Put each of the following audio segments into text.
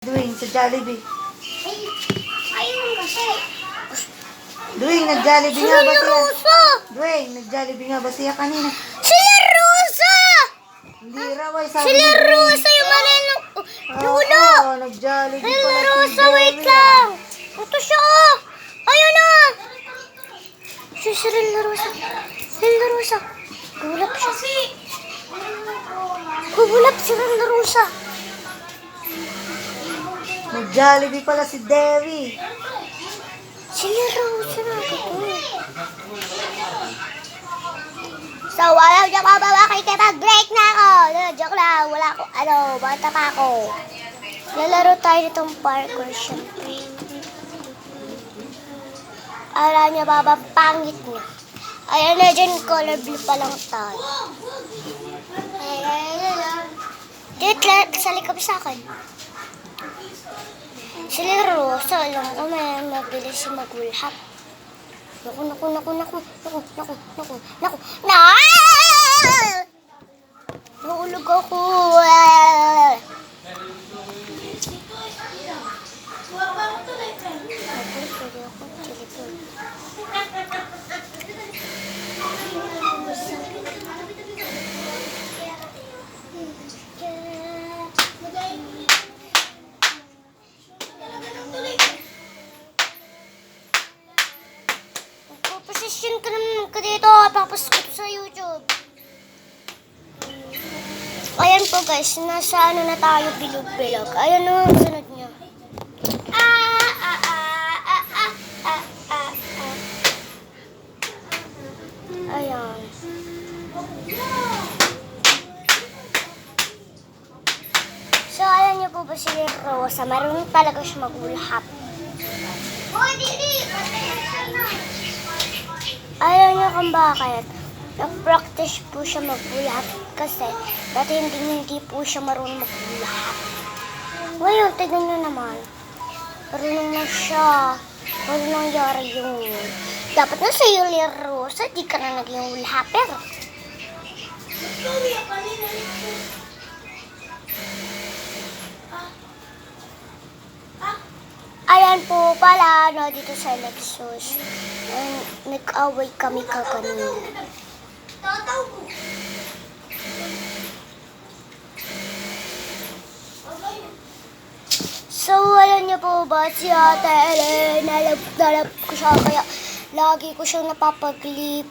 Duwing, sa Jollibee. Ayun kasi. Duwing, nag-Jollibee nga ba siya? Rosa! Duwing, nag-Jollibee nga ba siya kanina? Sila Rosa! Hindi raw ay sabi Sila ni Duwing. Rosa yung malinong lulo! Oo, nag-Jollibee Sila pala si Rosa, wait Dewi. lang! Ito siya oh! Ayun na! Si Sila Rosa. Sila Rosa. Gulap siya. Gulap si Sila Rosa. Nag-Jollibee pala si Dewi. Sila Rosa na ito. So, wala dyan pa ba makikipag-break na ako? No, joke lang. Wala ko, bata pa ako. Lalaro tayo nitong parkour, syempre. Alam niya ba, pangit niya. Ayan na dyan, color blue pa lang tayo. Dito, sali ka ba sa akin? Sila Rosa, alam ko may mabilis siya magulhap. Naku. Nahulog ako. Posisyon ka naman ka dito. Tapos ko sa YouTube. Ayan po guys. Nasa ano na tayo bilog-bilog. Ayan na ang sunod niya. Ayan. So alam niyo po ba si Rosa? Marunong talaga siya magulhap. Ayaw niya kung bakit. Nag-practice po siya mag-ulap kasi dati hindi po siya marunong mag-ulap. Ngayon, tignan niyo naman. Marunong na siya. Ano nangyari yun? Dapat na sa iyo, Rosa, di ka na naging ulhaper. Ayan po pala, no, dito sa Lexus. Nag-away kami kaganina. So, alam niyo po ba si Ate Ellen, nalap ko siya, kaya lagi ko siyang napapaginipan.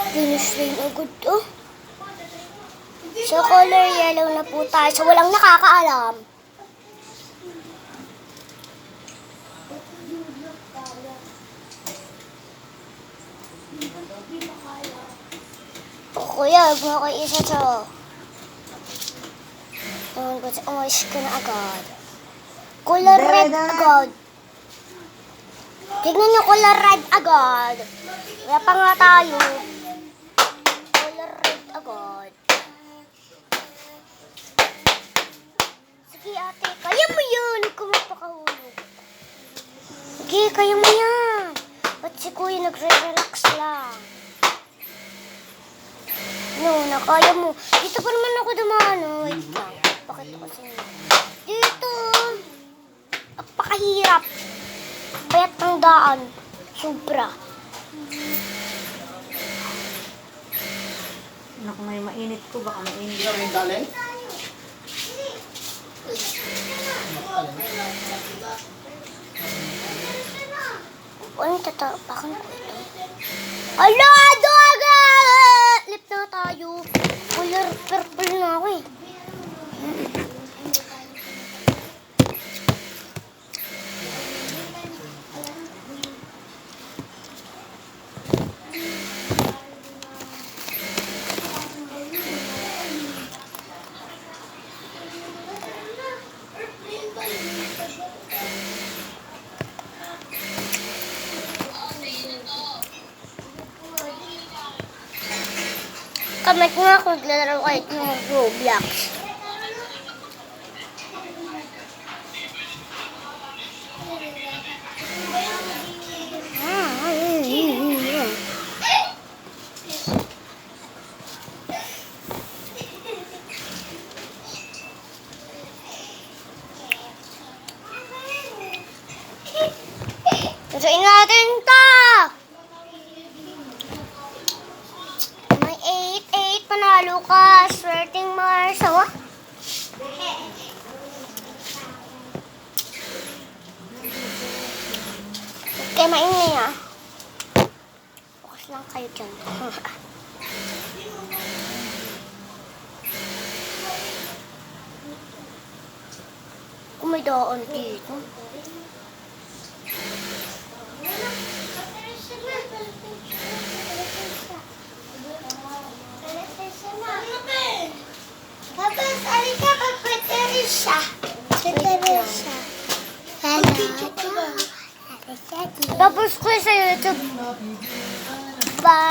Finish rin agad, oh. So, color yellow na po tayo, so walang nakakaalam. Kuya, huwag mo ako isa to. Umayos ka na agad. Color red agad. Tignan niyo, color red agad. Wala pa nga tayo. Color red agad. Sige ate, kaya mo yun. Kung magpakahulog. Sige, kaya mo yan. Ba't si kuya nagre-relax lang? No, nakaya mo. Dito pa naman ako dumano. Wait lang. Bakit ako sa inyo? Dito. Napakahirap. Payat ng daan. Sobra. Naku, may mainit ko. Baka mainit. Hindi rin galing? Anong tatapakan ko ito? Ala, doga! Lip na tayo. Color purple na ako eh. Comment nga kung naglalaro kayo ng Roblox. Okay, maingay ah. Focus lang kayo dyan. Kung may doon dito. Papa, sali ka magpa-Teresa. Teresa. Hello. Tapos ko sa YouTube. Bye.